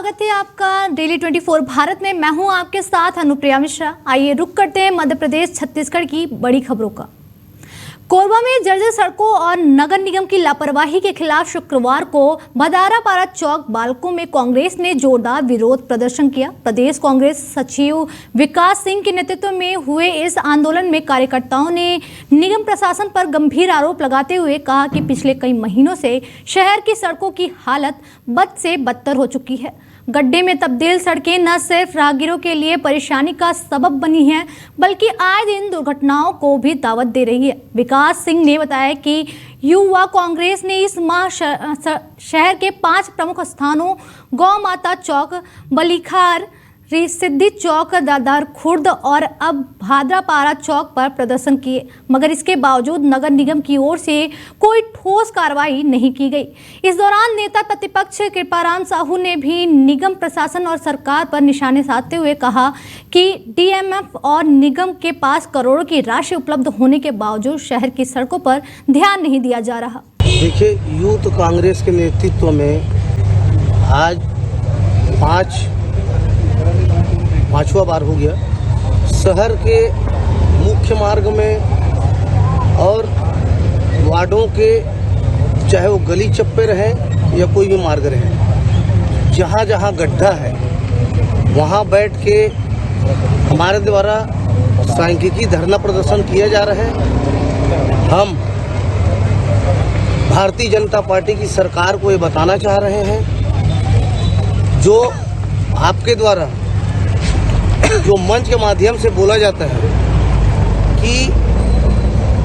स्वागत है आपका डेली 24 भारत में। मैं हूं आपके साथ अनुप्रिया मिश्रा। आइए रुक करते हैं मध्य प्रदेश छत्तीसगढ़ की बड़ी खबरों का। कोरबा में जर्जर सड़कों और नगर निगम की लापरवाही के खिलाफ शुक्रवार को भदारापारा चौक बालकों में कांग्रेस ने जोरदार विरोध प्रदर्शन किया। प्रदेश कांग्रेस सचिव विकास सिंह के नेतृत्व में हुए इस आंदोलन में कार्यकर्ताओं ने निगम प्रशासन पर गंभीर आरोप लगाते हुए कहा कि पिछले कई महीनों से शहर की सड़कों की हालत बद से बदतर हो चुकी है। गड्ढे में तब्दील सड़कें न सिर्फ राहगीरों के लिए परेशानी का सबब बनी हैं, बल्कि आए दिन दुर्घटनाओं को भी दावत दे रही है। विकास सिंह ने बताया कि युवा कांग्रेस ने इस माह शहर के 5 प्रमुख स्थानों गौ माता चौक, बलीखार, सिद्धि चौक, दादर खुर्द और अब भादरापारा चौक पर प्रदर्शन किए, मगर इसके बावजूद नगर निगम की ओर से कोई ठोस कार्रवाई नहीं की गई। इस दौरान नेता प्रतिपक्ष कृपाराम साहू ने भी निगम प्रशासन और सरकार पर निशाने साधते हुए कहा कि डीएमएफ और निगम के पास करोड़ों की राशि उपलब्ध होने के बावजूद शहर की सड़कों पर ध्यान नहीं दिया जा रहा। देखिए, यूथ कांग्रेस के नेतृत्व में आज पांचवा बार हो गया शहर के मुख्य मार्ग में और वार्डों के, चाहे वो गली चप्पे रहें या कोई भी मार्ग रहे, जहाँ जहाँ गड्ढा है वहाँ बैठ के हमारे द्वारा सांख्यिकी धरना प्रदर्शन किया जा रहा है। हम भारतीय जनता पार्टी की सरकार को ये बताना चाह रहे हैं, जो आपके द्वारा जो मंच के माध्यम से बोला जाता है कि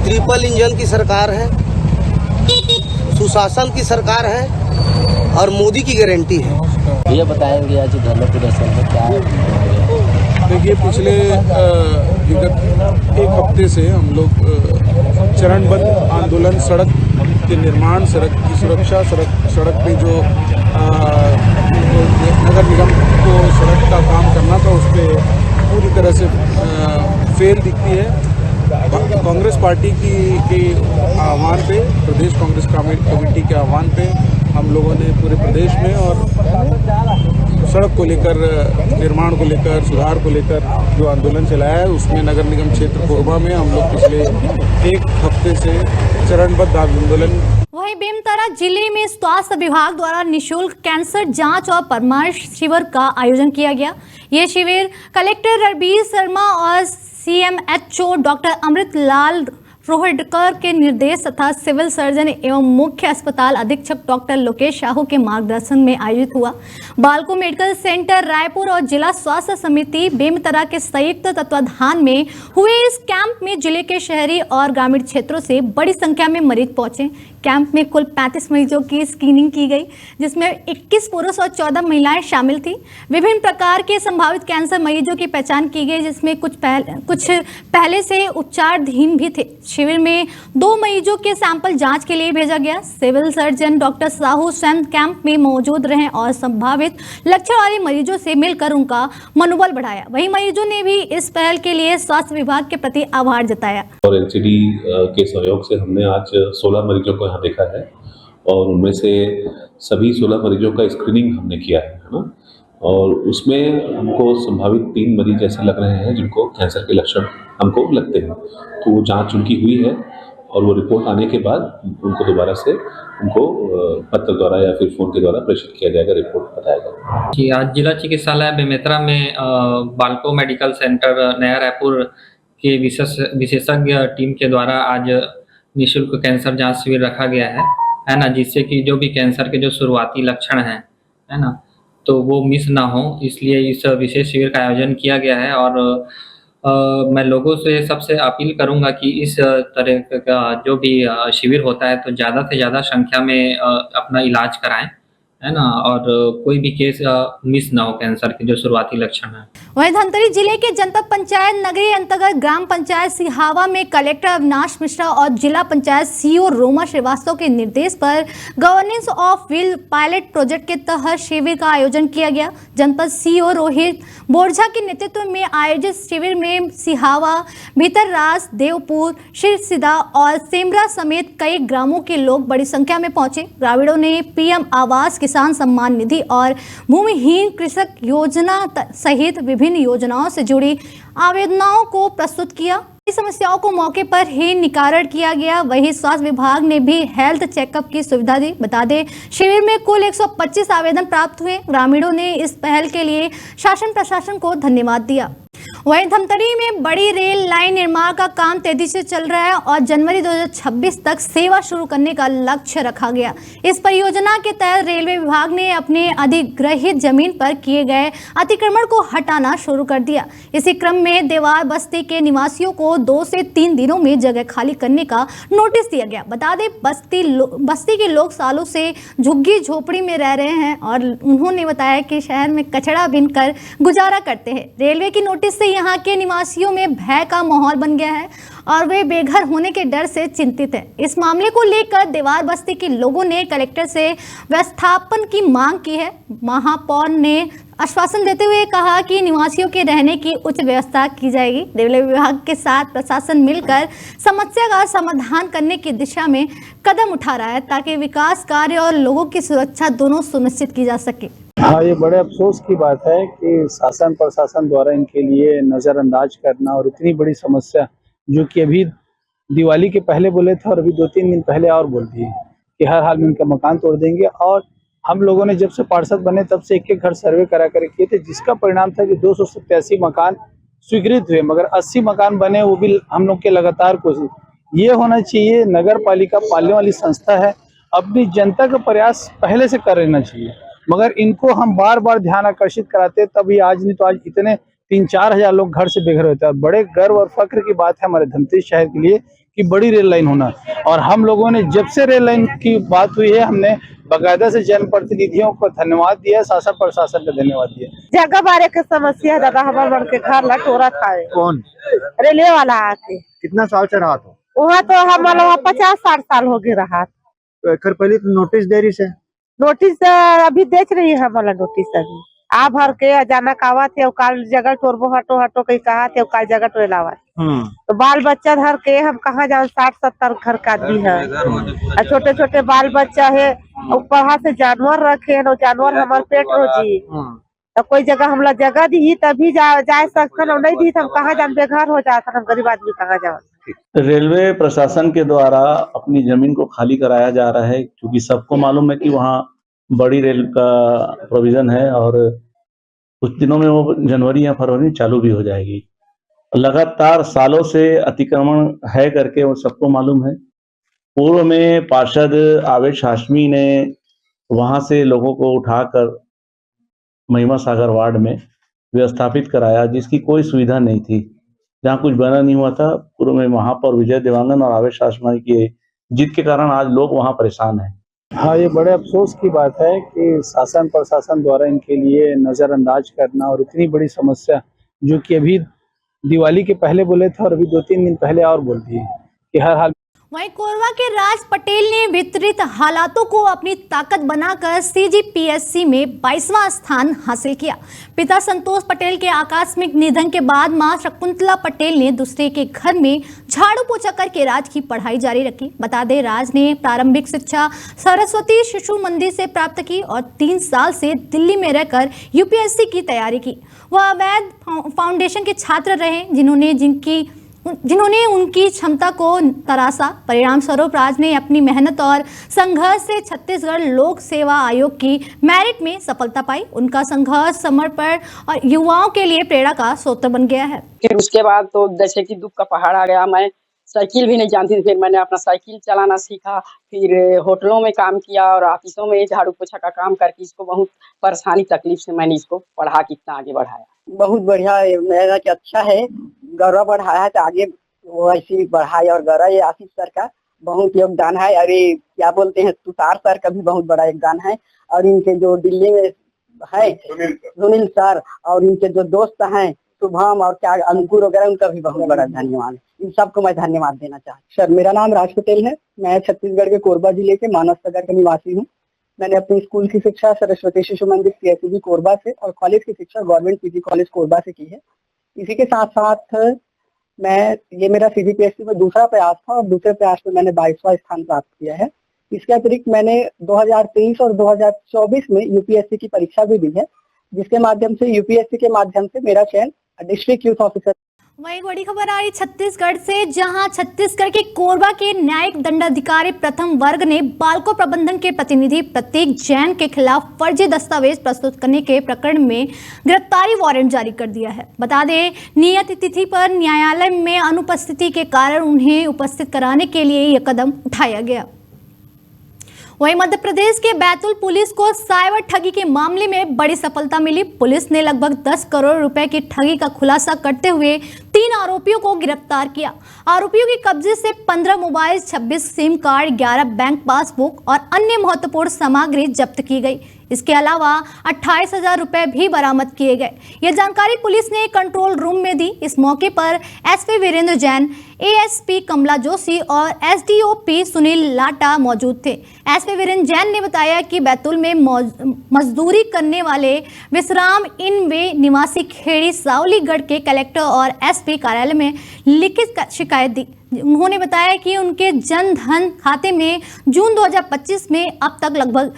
ट्रिपल इंजन की सरकार है, सुशासन की सरकार है और मोदी की गारंटी है। ये बताएंगे आज धरना प्रदर्शन में क्या है? देखिए, पिछले विगत एक हफ्ते से हम लोग चरणबद्ध आंदोलन, सड़क के निर्माण, सड़क की सुरक्षा, सड़क पे जो नगर निगम को सड़क का काम करना था उस पर पूरी तरह से फेल दिखती है। कांग्रेस पार्टी के आह्वान पे, प्रदेश कांग्रेस कमेटी के आह्वान पे हम लोगों ने पूरे प्रदेश में और सड़क को लेकर, निर्माण को लेकर, सुधार को लेकर जो आंदोलन चलाया है, उसमें नगर निगम क्षेत्र कोरबा में हम लोग पिछले एक हफ्ते से चरणबद्ध आंदोलन। वहीं बेमेतरा जिले में स्वास्थ्य विभाग द्वारा निःशुल्क कैंसर जांच और परामर्श शिविर का आयोजन किया गया। ये शिविर कलेक्टर रणबीर शर्मा और CMHO डॉक्टर अमृत लाल रोहडकर के निर्देश तथा सिविल सर्जन एवं मुख्य अस्पताल अधीक्षक डॉक्टर लोकेश साहू के मार्गदर्शन में आयोजित हुआ। बालको मेडिकल सेंटर रायपुर और जिला स्वास्थ्य समिति बेमेतरा के संयुक्त तत्वाधान में हुए इस कैंप में जिले के शहरी और ग्रामीण क्षेत्रों से बड़ी संख्या में मरीज पहुंचे। कैंप में कुल 35 मरीजों की स्क्रीनिंग की गई, जिसमें 21 पुरुष और 14 महिलाएं शामिल थी। विभिन्न प्रकार के संभावित कैंसर मरीजों की पहचान की गई, जिसमें कुछ पहले से उपचाराधीन भी थे। शिविर में 2 मरीजों के सैंपल जांच के लिए भेजा गया। सिविल सर्जन डॉक्टर साहू स्वयं कैंप में मौजूद रहे और संभावित लक्षण वाले मरीजों से मिलकर उनका मनोबल बढ़ाया। वहीं मरीजों ने भी इस पहल के लिए स्वास्थ्य विभाग के प्रति आभार जताया। और NCD के सहयोग से हमने आज 16 मरीजों को यहाँ देखा है और उनमें से सभी 16 मरीजों का स्क्रीनिंग हमने किया है ना, और उसमें हमको संभावित 3 मरीज ऐसे लग रहे हैं जिनको कैंसर के लक्षण हमको लगते हैं। तो वो जांच उनकी हुई है और वो रिपोर्ट आने के बाद उनको दोबारा से उनको पत्र द्वारा या फिर फ़ोन के द्वारा प्रेषित किया जाएगा, रिपोर्ट बताएगा कि आज जिला चिकित्सालय बेमेतरा में बालको मेडिकल सेंटर नया रायपुर के विशेषज्ञ टीम के द्वारा आज निःशुल्क कैंसर जांच शिविर रखा गया है ना, जिससे कि जो भी कैंसर के जो शुरुआती लक्षण हैं, है ना, तो वो मिस ना हो, इसलिए इस विशेष शिविर का आयोजन किया गया है। और मैं लोगों से सबसे अपील करूंगा कि इस तरह का जो भी शिविर होता है तो ज़्यादा से ज़्यादा संख्या में अपना इलाज कराएं, है ना, और कोई भी केस मिस ना हो कैंसर के जो शुरुआती लक्षण है। वहीं धमतरी जिले के जनपद पंचायत नगरी अंतर्गत ग्राम पंचायत सिहावा में कलेक्टर अविनाश मिश्रा और जिला पंचायत CO रोमा श्रीवास्तव के निर्देश पर governance of wheel pilot project के तहत शिविर का आयोजन किया गया। जनपद CO रोहित बोरझा के नेतृत्व में आयोजित शिविर में सिहावा, भीतररास, देवपुर, शिरसिदा और सेमरा समेत कई ग्रामों के लोग बड़ी संख्या में पहुंचे। ग्रामीणों ने PM आवास की किसान सम्मान निधि और भूमिहीन कृषक योजना सहित विभिन्न योजनाओं से जुड़ी आवेदनों को प्रस्तुत किया। इस समस्याओं को मौके पर ही निवारण किया गया। वहीं स्वास्थ्य विभाग ने भी हेल्थ चेकअप की सुविधा दी। बता दें, शिविर में कुल 125 आवेदन प्राप्त हुए। ग्रामीणों ने इस पहल के लिए शासन प्रशासन को धन्यवाद दिया। वहीं धमतरी में बड़ी रेल लाइन निर्माण का काम तेजी से चल रहा है और जनवरी 2026 तक सेवा शुरू करने का लक्ष्य रखा गया। इस परियोजना के तहत रेलवे विभाग ने अपने अधिग्रहित जमीन पर किए गए अतिक्रमण को हटाना शुरू कर दिया। इसी क्रम में देवार बस्ती के निवासियों को 2 से 3 दिनों में जगह खाली करने का नोटिस दिया गया। बता दें, बस्ती के लोग सालों से झुग्गी झोपड़ी में रह रहे हैं और उन्होंने बताया कि शहर में कचरा बीनकर गुजारा करते हैं। रेलवे की नोटिस से यहाँ के निवासियों में भय का माहौल बन गया है और वे बेघर होने के डर से चिंतित हैं। इस मामले को लेकर देवार बस्ती के लोगों ने कलेक्टर से व्यवस्थापन की मांग की है। महापौर ने आश्वासन देते हुए कहा कि निवासियों के रहने की उच्च व्यवस्था की जाएगी। रेलवे विभाग के साथ प्रशासन मिलकर समस्या का समाधान करने की दिशा में कदम उठा रहा है ताकि विकास कार्य और लोगों की सुरक्षा दोनों सुनिश्चित की जा सके। हाँ, ये बड़े अफसोस की बात है कि शासन प्रशासन द्वारा इनके लिए नज़रअंदाज करना और इतनी बड़ी समस्या जो कि अभी दिवाली के पहले बोले थे और अभी 2-3 दिन पहले और बोल दिए कि हर हाल में इनका मकान तोड़ देंगे। और हम लोगों ने जब से पार्षद बने तब से एक घर सर्वे करा कर किए थे, जिसका परिणाम था कि 287 मकान स्वीकृत हुए, मगर 80 मकान बने, वो भी हम लोग के लगातार कोशिश। ये होना चाहिए, नगर पालिका पालने वाली संस्था है, अपनी जनता का प्रयास पहले से कर लेना चाहिए, मगर इनको हम बार बार ध्यान आकर्षित कराते तब ये आज नहीं तो आज इतने 3-4 हजार लोग घर से बेघर होते हैं। बड़े गर्व और फक्र की बात है हमारे धमतरी शहर के लिए कि बड़ी रेल लाइन होना। और हम लोगों ने जब से रेल लाइन की बात हुई है, हमने बाकायदा से जनप्रतिनिधियों को धन्यवाद दिया, शासन प्रशासन का धन्यवाद दिया। जगह बारे के समस्या दादा, हमारे बड़ के घर ला टोरा था। कौन? रेलवे वाला आके। कितना साल से रहा था वहाँ? तो हमारा 50-60 साल हो गए रहा। घर पहले तो नोटिस दे रही से? नोटिस अभी देख रही है हमारा नोटिस। अभी आ भर के अचानक आवा थे, काल जगह टोरबो हटो हटो कहीं कहा थे, काल जगह टोलावा। तो बाल बच्चा धर के हम कहाँ जाओ, 60-70 घर का आदमी है, छोटे छोटे बाल बच्चा है, ऊपर से जानवर रखे है, जानवर हमारे पेट रोजी। तो कोई जगह हमला जगह दी तभी जा सकते, नहीं दी तो हम कहाँ जान, बेघर हो जाता, हम गरीब आदमी कहाँ जाओ। रेलवे प्रशासन के द्वारा अपनी जमीन को खाली कराया जा रहा है, क्योंकि सबको मालूम है कि वहाँ बड़ी रेल का प्रोविजन है और कुछ दिनों में वो जनवरी या फरवरी में चालू भी हो जाएगी। लगातार सालों से अतिक्रमण है करके वो सबको मालूम है। पूर्व में पार्षद आवेश हाशमी ने वहां से लोगों को उठाकर महिमा सागर वार्ड में व्यवस्थापित कराया, जिसकी कोई सुविधा नहीं थी, जहाँ कुछ बना नहीं हुआ था। पूर्व में महापौर विजय देवांगन और आवेश हाशमी की जीत के कारण आज लोग वहाँ परेशान हैं। हाँ, ये बड़े अफसोस की बात है कि शासन प्रशासन द्वारा इनके लिए नज़रअंदाज करना और इतनी बड़ी समस्या जो कि अभी दिवाली के पहले बोले थे और अभी 2-3 दिन पहले और बोल दिए कि हर हाल। वहीं कोरबा के राज पटेल ने वितरित हालातों को अपनी ताकत बनाकर CGPSC में 22वां स्थान हासिल किया। पिता संतोष पटेल के आकस्मिक निधन के बाद मां शकुंतला पटेल ने दूसरे के घर में झाड़ू पोछा करके राज की पढ़ाई जारी रखी। बता दें, राज ने प्रारंभिक शिक्षा सरस्वती शिशु मंदिर से प्राप्त की और 3 साल से दिल्ली में रहकर UPSC की तैयारी की। वह अवैध फाउंडेशन के छात्र रहे, जिन्होंने उनकी क्षमता को तराशा। परिणाम स्वरूप राज ने अपनी मेहनत और संघर्ष से छत्तीसगढ़ लोक सेवा आयोग की मेरिट में सफलता पाई। उनका संघर्ष, समर्पण और युवाओं के लिए प्रेरणा का स्रोत बन गया है। फिर उसके बाद तो जैसे कि दुख का पहाड़ आ गया। मैं साइकिल भी नहीं जानती थी, फिर मैंने अपना साइकिल चलाना सीखा, फिर होटलों में काम किया और ऑफिसों में झाड़ू पोछा का काम करके इसको बहुत परेशानी तकलीफ से मैंने इसको पढ़ा के इतना आगे बढ़ाया। बहुत बढ़िया, मेरा अच्छा है, गौरव बढ़ाया है तो आगे वो ऐसी बढ़ाई। और गौरव ये आशीष सर का बहुत योगदान है, अरे क्या बोलते हैं, तुषार सर का भी बहुत बड़ा योगदान है, और इनके जो दिल्ली में है सुनील सर और इनके जो दोस्त हैं शुभम और क्या अंकुर वगैरह, उनका भी बहुत बड़ा धन्यवाद है। इन सबको मैं धन्यवाद देना चाहता हूँ। सर, मेरा नाम राज पटेल है, मैं छत्तीसगढ़ के कोरबा जिले के मानस नगर का निवासी हूँ। मैंने अपनी स्कूल की शिक्षा सरस्वती शिशु मंदिर CSCB कोरबा से और कॉलेज की शिक्षा गवर्नमेंट PG कॉलेज कोरबा से की है। इसी के साथ साथ ये मेरा CGPSC में दूसरा प्रयास था और दूसरे प्रयास में मैंने 22वां स्थान प्राप्त किया है। इसके अतिरिक्त मैंने 2023 और 2024 में यूपीएससी की परीक्षा भी दी है, जिसके माध्यम से यूपीएससी के माध्यम से मेरा चयन डिस्ट्रिक्ट यूथ ऑफिसर। वही बड़ी खबर आ रही छत्तीसगढ़ से, जहां छत्तीसगढ़ के कोरबा के न्यायिक दंडाधिकारी प्रथम वर्ग ने बाल्को प्रबंधन के प्रतिनिधि प्रतीक जैन के खिलाफ फर्जी दस्तावेज प्रस्तुत करने के प्रकरण में गिरफ्तारी वारंट जारी कर दिया है। बता दें, नियत तिथि पर न्यायालय में अनुपस्थिति के कारण उन्हें उपस्थित कराने के लिए यह कदम उठाया गया। वहीं मध्य प्रदेश के बैतूल पुलिस को साइबर ठगी के मामले में बड़ी सफलता मिली। पुलिस ने लगभग 10 करोड़ रुपए की ठगी का खुलासा करते हुए 3 आरोपियों को गिरफ्तार किया। आरोपियों के कब्जे से 15 mobile, 26 SIM card, 11 bank passbook और अन्य महत्वपूर्ण सामग्री जब्त की गई। इसके अलावा 28,000 रुपए भी बरामद किए गए। यह जानकारी पुलिस ने कंट्रोल रूम में दी। इस मौके पर एसपी वीरेंद्र जैन, एएसपी कमला जोशी और एसडीओपी सुनील लाटा मौजूद थे। एसपी वीरेंद्र जैन ने बताया कि बैतूल में मजदूरी करने वाले विश्राम इन वे निवासी खेड़ी सावलीगढ़ के कलेक्टर और एसपी कार्यालय में लिखित शिकायत दी। उन्होंने बताया कि उनके जन धन खाते में जून 2025 में अब तक लगभग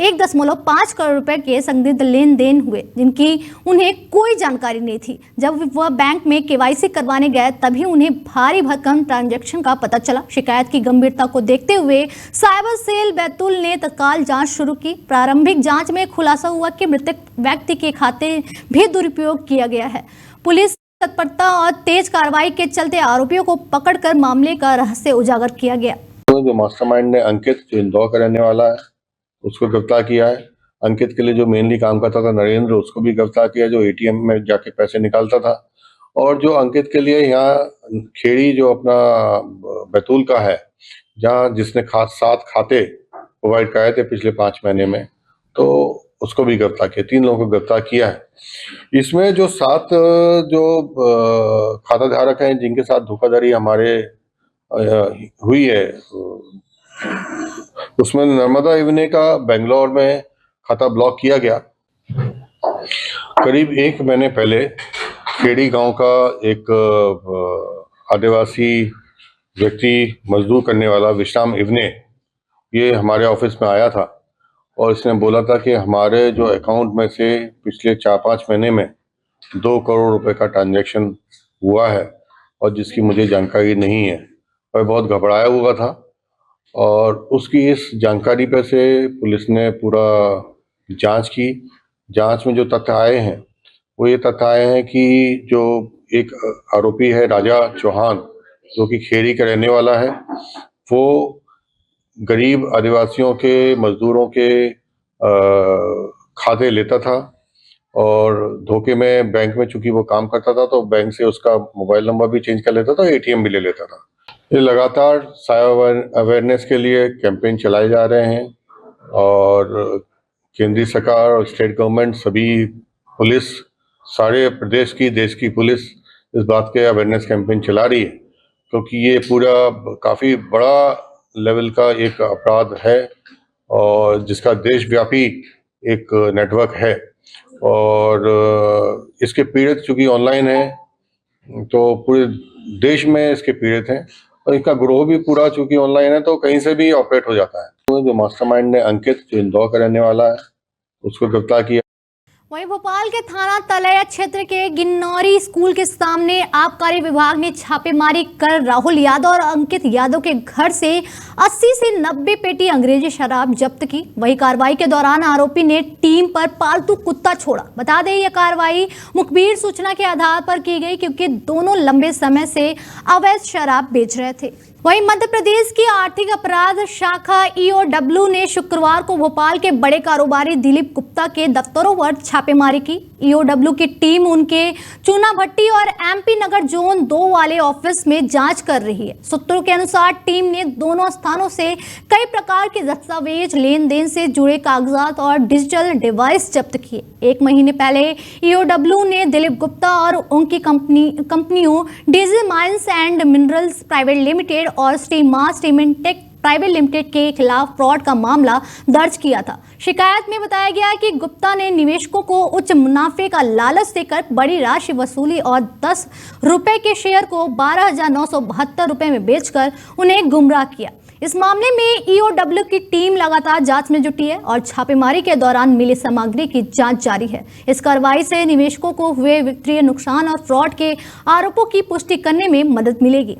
1.5 करोड़ रुपए के संदिग्ध लेन देन हुए, जिनकी उन्हें कोई जानकारी नहीं थी। जब वह बैंक में केवाईसी करवाने गए तभी उन्हें भारी भरकम ट्रांजैक्शन का पता चला। शिकायत की गंभीरता को देखते हुए साइबर सेल बैतूल ने तत्काल जांच शुरू की। प्रारंभिक जांच में खुलासा हुआ कि मृतक व्यक्ति के खाते भी दुरुपयोग किया गया है। पुलिस तत्परता और तेज कार्रवाई के चलते आरोपियों को पकड़कर मामले का रहस्य उजागर किया गया। जो मास्टरमाइंड ने अंकित, जो इंदौर का रहने वाला है, उसको गिरफ्तार किया है। अंकित के लिए जो मेनली काम करता था नरेंद्र, उसको भी गिरफ्तार किया, जो एटीएम में जाके पैसे निकालता था। और जो अंकित के लिए यहाँ खेड़ी जो अपना बैतूल का है, जहाँ जिसने 7 खाते प्रोवाइड कराए थे पिछले 5 महीने में, तो उसको भी गिरफ्तार किया। 3 लोगों को गिरफ्तार किया है। इसमें जो 7 जो खाता धारक हैं जिनके साथ धोखाधड़ी हमारे हुई है, उसमें नर्मदा इवने का बेंगलोर में खाता ब्लॉक किया गया। करीब 1 महीने पहले खेड़ी गांव का एक आदिवासी व्यक्ति, मजदूर करने वाला विश्राम इवने, ये हमारे ऑफिस में आया था और इसने बोला था कि हमारे जो अकाउंट में से पिछले 4-5 महीने में 2 करोड़ रुपए का ट्रांजैक्शन हुआ है और जिसकी मुझे जानकारी नहीं है। और बहुत घबराया हुआ था और उसकी इस जानकारी पर से पुलिस ने पूरा जांच की। जांच में जो तथ्य आए हैं वो ये तथ्य आए हैं कि जो एक आरोपी है राजा चौहान, जो कि खेड़ी का रहने वाला है, वो गरीब आदिवासियों के मजदूरों के खाते लेता था और धोखे में बैंक में चूंकि वो काम करता था तो बैंक से उसका मोबाइल नंबर भी चेंज कर लेता था, एटीएम भी ले लेता था। ये लगातार साइबर अवेयरनेस के लिए कैंपेन चलाए जा रहे हैं और केंद्रीय सरकार और स्टेट गवर्नमेंट, सभी पुलिस, सारे प्रदेश की, देश की पुलिस इस बात के अवेयरनेस कैंपेन चला रही है, क्योंकि ये पूरा काफ़ी बड़ा लेवल का एक अपराध है और जिसका देशव्यापी एक नेटवर्क है। और इसके पीड़ित चूँकि ऑनलाइन है तो पूरे देश में इसके पीड़ित हैं और इसका ग्रोह भी पूरा चूँकि ऑनलाइन है तो कहीं से भी ऑपरेट हो जाता है। तो जो मास्टरमाइंड ने अंकित, जो इंदौर का रहने वाला है, उसको गिरफ्तार किया। वहीं भोपाल के थाना तलैया क्षेत्र के गिन्नौरी स्कूल के सामने आबकारी विभाग ने छापेमारी कर राहुल यादव और अंकित यादव के घर से 80 से 90 पेटी अंग्रेजी शराब जब्त की। वही कार्रवाई के दौरान आरोपी ने टीम पर पालतू कुत्ता छोड़ा। बता दें, यह कार्रवाई मुखबिर सूचना के आधार पर की गई क्योंकि दोनों लंबे समय से अवैध शराब बेच रहे थे। वहीं मध्य प्रदेश की आर्थिक अपराध शाखा ईओडब्ल्यू ने शुक्रवार को भोपाल के बड़े कारोबारी दिलीप गुप्ता के दफ्तरों पर छापेमारी की। ईओडब्ल्यू की टीम उनके चूना भट्टी और एमपी नगर जोन 2 वाले ऑफिस में जांच कर रही है। सूत्रों के अनुसार टीम ने दोनों स्थानों से कई प्रकार के दस्तावेज, लेन देन से जुड़े कागजात और डिजिटल डिवाइस जब्त किए। 1 महीने पहले ईओडब्ल्यू ने दिलीप गुप्ता और उनकी कंपनियों DG mines and minerals private limited और स्टीमार सीमेंटेक प्राइवेट लिमिटेड के खिलाफ फ्रॉड का मामला दर्ज किया था। शिकायत में बताया गया कि गुप्ता ने निवेशकों को उच्च मुनाफे का लालच देकर बड़ी राशि वसूली और 10 रुपए के शेयर को 12,972 रुपए में बेचकर उन्हें गुमराह किया। इस मामले में ईओडब्ल्यू की टीम लगातार जांच में जुटी है और छापेमारी के दौरान मिली सामग्री की जांच जारी है। इस कार्रवाई से निवेशकों को हुए वित्तीय नुकसान और फ्रॉड के आरोपों की पुष्टि करने में मदद मिलेगी।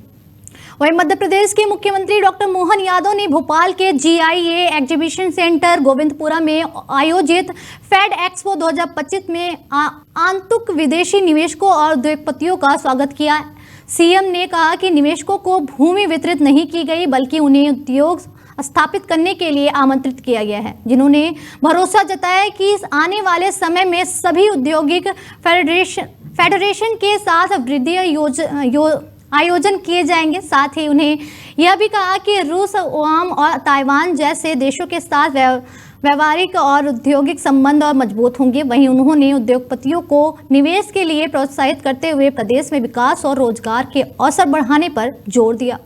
वहीं मध्य प्रदेश के मुख्यमंत्री डॉक्टर मोहन यादव ने भोपाल के GIA एग्जीबिशन सेंटर गोविंदपुरा में आयोजित फेड एक्सपो 2025 में आंतरिक विदेशी निवेशकों और उद्योगपतियों का स्वागत किया। सीएम ने कहा कि निवेशकों को भूमि वितरित नहीं की गई, बल्कि उन्हें उद्योग स्थापित करने के लिए आमंत्रित किया गया है, जिन्होंने भरोसा जताया कि इस आने वाले समय में सभी औद्योगिक फेडरेशन के साथ वृद्धि आयोजन किए जाएंगे। साथ ही उन्हें यह भी कहा कि रूस, ओमान और ताइवान जैसे देशों के साथ व्यावहारिक और औद्योगिक संबंध और मजबूत होंगे। वहीं उन्होंने उद्योगपतियों को निवेश के लिए प्रोत्साहित करते हुए प्रदेश में विकास और रोजगार के अवसर बढ़ाने पर जोर दिया।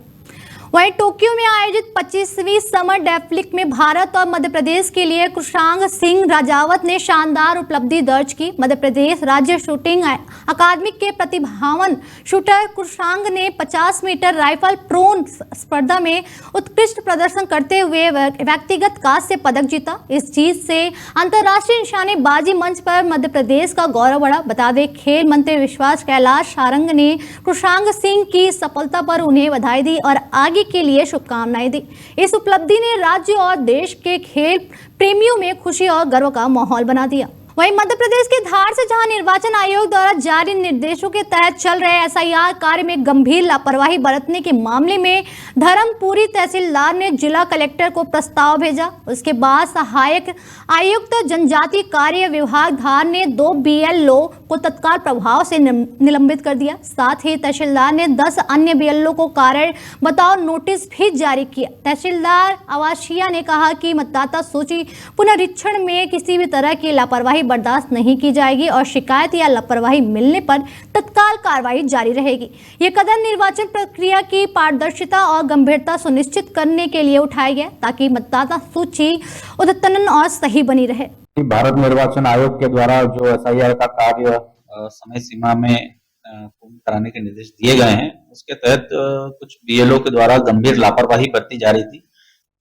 वहीं टोक्यो में आयोजित 25वीं समर डेफलिक में भारत और मध्य प्रदेश के लिए कुशांग सिंह राजावत ने शानदार उपलब्धि दर्ज की। मध्य प्रदेश राज्य शूटिंग अकादमी के प्रतिभावान शूटर कुशांग ने 50 मीटर राइफल प्रोन स्पर्धा में उत्कृष्ट प्रदर्शन करते हुए व्यक्तिगत कांस्य पदक जीता। इस जीत से अंतर्राष्ट्रीय निशानेबाजी मंच पर मध्य प्रदेश का गौरव बढ़ा। बता दें, खेल मंत्री विश्वास कैलाश सारंग ने कुशांग सिंह की सफलता पर उन्हें बधाई दी और आगे के लिए शुभकामनाएं दी। इस उपलब्धि ने राज्य और देश के खेल प्रेमियों में खुशी और गर्व का माहौल बना दिया। वहीं मध्य प्रदेश के धार से जहां निर्वाचन आयोग द्वारा जारी निर्देशों के तहत चल रहे SIR कार्य में गंभीर लापरवाही बरतने के मामले में धर्मपुरी तहसीलदार ने जिला कलेक्टर को प्रस्ताव भेजा। उसके बाद सहायक आयुक्त जनजातीय कार्य विभाग धार ने 2 BLO को तत्काल प्रभाव से निलंबित कर दिया। साथ ही तहसीलदार ने 10 अन्य BLO को कारण बताओ नोटिस भी जारी किया। तहसीलदार आवासिया ने कहा कि मतदाता सूची पुनरीक्षण में किसी भी तरह की लापरवाही बर्दाश्त नहीं की जाएगी और शिकायत या लापरवाही मिलने पर तत्काल कार्रवाई जारी रहेगी। ये कदम निर्वाचन प्रक्रिया की पारदर्शिता और गंभीरता सुनिश्चित करने के लिए उठाया गया, ताकि मतदाता सूची अद्यतन और सही बनी रहे। भारत निर्वाचन आयोग के द्वारा जो SIR का कार्य समय सीमा में पूर्ण कराने के निर्देश दिए गए हैं, उसके तहत कुछ BLO के द्वारा गंभीर लापरवाही बरती जा रही थी।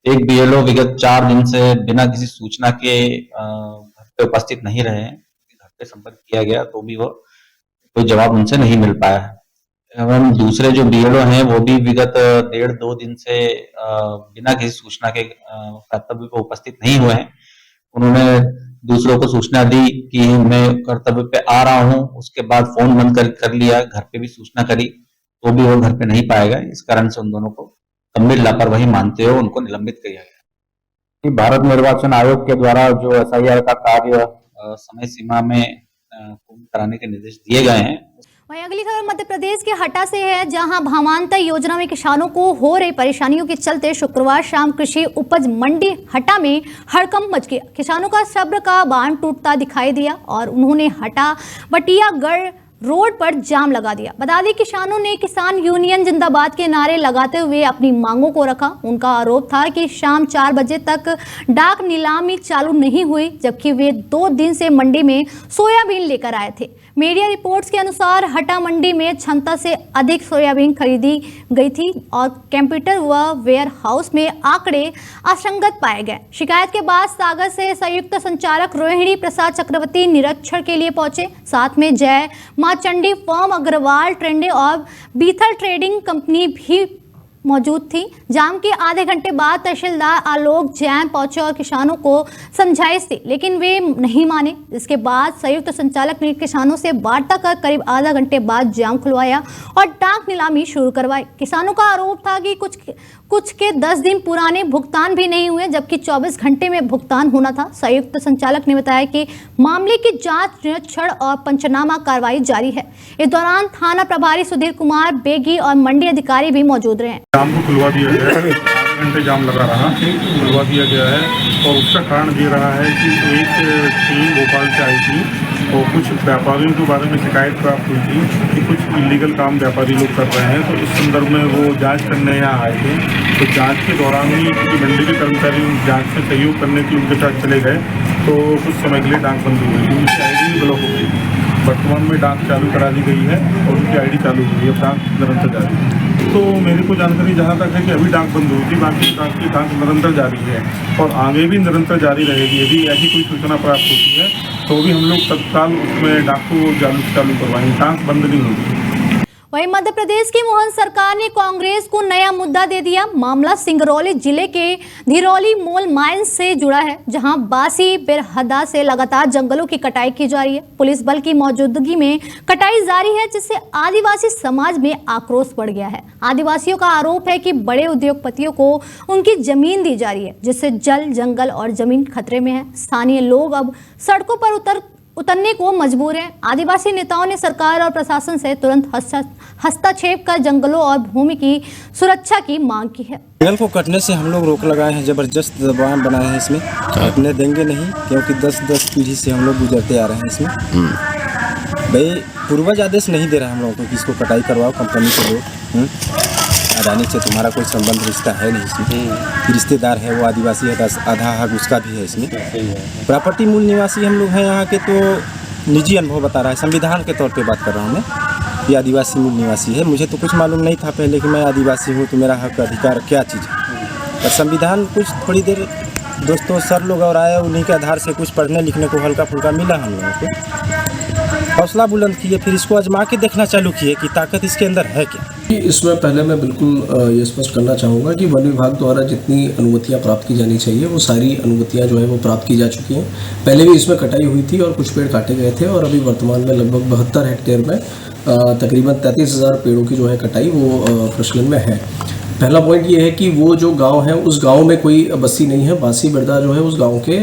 एक BLO विगत 4 दिन से बिना किसी सूचना के उपस्थित नहीं रहे हैं। घर पे संपर्क किया गया तो भी वो कोई जवाब उनसे नहीं मिल पाया है। एवं दूसरे जो BLO हैं वो भी विगत 1.5-2 दिन से बिना किसी सूचना के कर्तव्य पे उपस्थित नहीं हुए हैं। उन्होंने दूसरों को सूचना दी कि मैं कर्तव्य पे आ रहा हूं, उसके बाद फोन बंद कर लिया, घर पे भी सूचना करी तो भी वो घर पे नहीं पाया गया। इस कारण से उन दोनों को गंभीर लापरवाही मानते हुए उनको निलंबित किया गया। भारत निर्वाचन आयोग के द्वारा जो SIR का कार्य समय सीमा में पूर्ण कराने के निर्देश दिए गए हैं। वहीं अगली खबर मध्य प्रदेश के हटा से है, जहां भामांतर योजना में किसानों को हो रही परेशानियों के चलते शुक्रवार शाम कृषि उपज मंडी हटा में हड़कंप मच गया। किसानों का सब्र का बांध टूटता दिखाई दिया और उन्होंने हटा बटियागढ़ रोड पर जाम लगा दिया। बता दें, किसानों ने किसान यूनियन जिंदाबाद के नारे लगाते हुए अपनी मांगों को रखा। उनका आरोप था कि शाम 4 बजे तक डाक नीलामी चालू नहीं हुई, जबकि वे 2 दिन से मंडी में सोयाबीन लेकर आए थे। मीडिया रिपोर्ट्स के अनुसार हटा मंडी में क्षमता से अधिक सोयाबीन खरीदी गई थी और कंप्यूटर व वेयर हाउस में आंकड़े असंगत पाए गए। शिकायत के बाद सागर से संयुक्त संचालक रोहिणी प्रसाद चक्रवर्ती निरीक्षण के लिए पहुंचे। साथ में जय मां चंडी फर्म, अग्रवाल ट्रेडिंग और बीथल ट्रेडिंग कंपनी भी मौजूद थी। जाम के आधे घंटे बाद तहसीलदार आलोक जैन पहुंचे और किसानों को समझाइश दी, लेकिन वे नहीं माने। इसके बाद संयुक्त संचालक ने किसानों से वार्ता कर करीब आधा घंटे बाद जाम खुलवाया और डाक नीलामी शुरू करवाई। किसानों का आरोप था कि कुछ के 10 दिन पुराने भुगतान भी नहीं हुए, जबकि 24 घंटे में भुगतान होना था। संयुक्त संचालक ने बताया कि मामले की जांच, निरीक्षण और पंचनामा कार्रवाई जारी है। इस दौरान थाना प्रभारी सुधीर कुमार बेगी और मंडी अधिकारी भी मौजूद रहे। जाम को खुलवा दिया गया है, 8 घंटे जाम लगा रहा, खुलवा दिया गया है और उसका कारण ये रहा है कि एक टीम भोपाल से आई थी और कुछ व्यापारियों के बारे में शिकायत प्राप्त हुई थी कि कुछ इलीगल काम व्यापारी लोग कर रहे हैं। तो इस संदर्भ में वो जांच करने यहाँ आए थे। तो जांच के दौरान ही क्योंकि मंडी के कर्मचारी जांच में सहयोग करने के लिए उनके साथ चले गए, तो कुछ समय के लिए डाक बंद हो गई, उनकी ID ब्लॉक हो गई। वर्तमान में डाक चालू करा दी गई है और उनकी ID चालू हुई है, डाक निरंतर जारी है। तो मेरे को जानकारी जहाँ तक है कि अभी डाक बंद होगी, बाकी डाक निरंतर जारी है और आगे भी निरंतर जारी रहेगी। यदि ऐसी कोई सूचना प्राप्त होती है तो भी हम लोग तत्काल उसमें डाक को चालू करवाएंगे, डाक बंद नहीं होगी। वहीं मध्य प्रदेश की मोहन सरकार ने कांग्रेस को नया मुद्दा दे दिया। मामला सिंगरौली जिले के धिरौली मोल माइंस से जुड़ा है, जहां बासी बेरहदा से लगातार जंगलों की कटाई की जा रही है। पुलिस बल की मौजूदगी में कटाई जारी है, जिससे आदिवासी समाज में आक्रोश बढ़ गया है। आदिवासियों का आरोप है कि बड़े उद्योगपतियों को उनकी जमीन दी जा रही है, जिससे जल, जंगल और जमीन खतरे में है। स्थानीय लोग अब सड़कों पर उतरने को मजबूर हैं। आदिवासी नेताओं ने सरकार और प्रशासन से तुरंत हस्तक्षेप कर जंगलों और भूमि की सुरक्षा की मांग की है। जंगल को कटने से हम लोग रोक लगाए हैं, जबरदस्त दबाव बनाए हैं इसमें, कटने देंगे नहीं, क्योंकि 10-10 पीढ़ी से हम लोग गुजरते आ रहे हैं इसमें। भाई पूर्वज आदेश नहीं दे रहा है हम लोगों को कि इसको कटाई करवाओ, कंपनी के लोग। अडानी से तुम्हारा कोई संबंध रिश्ता है नहीं इसमें, रिश्तेदार है वो आदिवासी है, आधा हक उसका भी है इसमें। प्रॉपर्टी मूल निवासी हम लोग हैं यहाँ के, तो निजी अनुभव बता रहा है, संविधान के तौर पे बात कर रहा हूँ मैं, ये आदिवासी मूल निवासी है। मुझे तो कुछ मालूम नहीं था पहले कि मैं आदिवासी हूँ तो मेरा हक अधिकार क्या चीज़ है, पर संविधान कुछ थोड़ी देर दोस्तों सर लोग और आए, उन्हीं के आधार से कुछ पढ़ने लिखने को हल्का फुल्का मिला हम लोगों को। हौसला बुलंद किए, फिर इसको आजमा के देखना चालू किए कि ताकत इसके अंदर है क्या। इसमें पहले मैं बिल्कुल ये स्पष्ट करना चाहूँगा कि वन विभाग द्वारा जितनी अनुमतियाँ प्राप्त की जानी चाहिए वो सारी अनुमतियाँ जो है वो प्राप्त की जा चुकी हैं। पहले भी इसमें कटाई हुई थी और कुछ पेड़ काटे गए थे, और अभी वर्तमान में लगभग 72 हेक्टेयर में तकरीबन 33,000 पेड़ों की जो है कटाई वो प्रचलन में है। पहला पॉइंट ये है कि वो जो गांव है उस गांव में कोई बस्ती नहीं है। बासी बिरदा जो है उस गांव के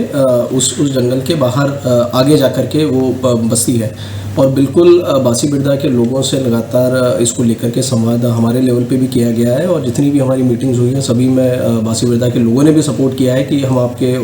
उस जंगल के बाहर आगे जाकर के वो बस्ती है, और बिल्कुल बासी बिरदा के लोगों से लगातार इसको लेकर के संवाद हमारे लेवल पे भी किया गया है, और जितनी भी हमारी मीटिंग्स हुई हैं सभी में बासी बिरदा के लोगों ने भी सपोर्ट किया है कि हम आपके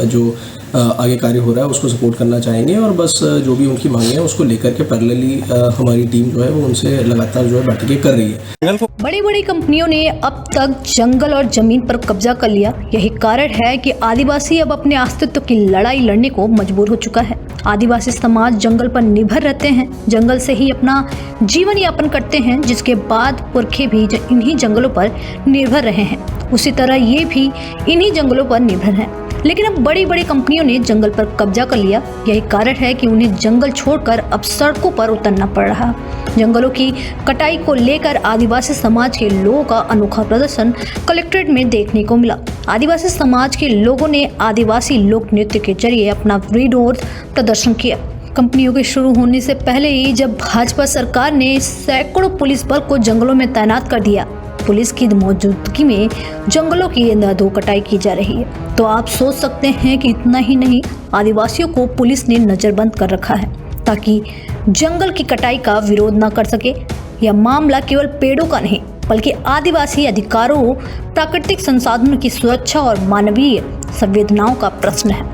जो आगे कार्य हो रहा है उसको सपोर्ट करना चाहेंगे, और बस जो भी उनकी मांगे हैं उसको लेकर के पैरेलली हमारी टीम जो है वो उनसे लगातार जो है बैठकें कर रही है। बड़ी बड़ी कंपनियों ने अब तक जंगल और जमीन पर कब्जा कर लिया। यही कारण है कि आदिवासी अब अपने अस्तित्व की लड़ाई लड़ने को मजबूर हो चुका है। आदिवासी समाज जंगल पर निर्भर रहते हैं, जंगल से ही अपना जीवन यापन करते हैं, जिसके बाद पुरखे भी इन्हीं जंगलों पर निर्भर रहे हैं, उसी तरह ये भी इन्हीं जंगलों पर निर्भर हैं। लेकिन अब बड़ी बड़ी कंपनियों ने जंगल पर कब्जा कर लिया। यही कारण है कि उन्हें जंगल छोड़कर अब सड़कों पर उतरना पड़ रहा। जंगलों की कटाई को लेकर आदिवासी समाज के लोगों का अनोखा प्रदर्शन कलेक्ट्रेट में देखने को मिला। आदिवासी समाज के लोगों ने आदिवासी लोक नृत्य के जरिए अपना विरोध प्रदर्शन किया। कंपनियों के शुरू होने से पहले ही जब भाजपा सरकार ने सैकड़ों पुलिस बल को जंगलों में तैनात कर दिया, पुलिस की मौजूदगी में जंगलों की अंधाधुंध कटाई की जा रही है, तो आप सोच सकते हैं कि इतना ही नहीं, आदिवासियों को पुलिस ने नजरबंद कर रखा है ताकि जंगल की कटाई का विरोध न कर सके। यह मामला केवल पेड़ों का नहीं बल्कि आदिवासी अधिकारों, प्राकृतिक संसाधनों की सुरक्षा और मानवीय संवेदनाओं का प्रश्न है।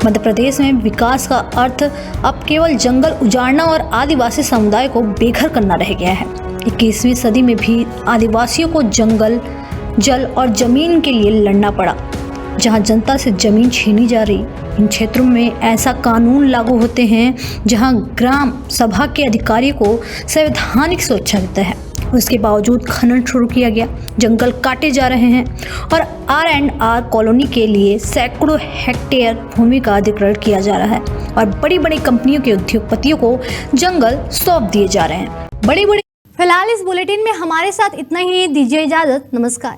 मध्य प्रदेश में विकास का अर्थ अब केवल जंगल उजाड़ना और आदिवासी समुदाय को बेघर करना रह गया है। 21वीं सदी में भी आदिवासियों को जंगल, जल और जमीन के लिए लड़ना पड़ा। जहां जनता से जमीन छीनी जा रही, इन क्षेत्रों में ऐसा कानून लागू होते हैं जहां ग्राम सभा के अधिकारियों को संवैधानिक सुरक्षा देता है, उसके बावजूद खनन शुरू किया गया, जंगल काटे जा रहे हैं और R&R कॉलोनी के लिए सैकड़ों हेक्टेयर भूमि का अधिग्रहण किया जा रहा है और बड़ी बड़ी कंपनियों के उद्योगपतियों को जंगल सौंप दिए जा रहे हैं। फिलहाल इस बुलेटिन में हमारे साथ इतना ही। दीजिए इजाजत। नमस्कार।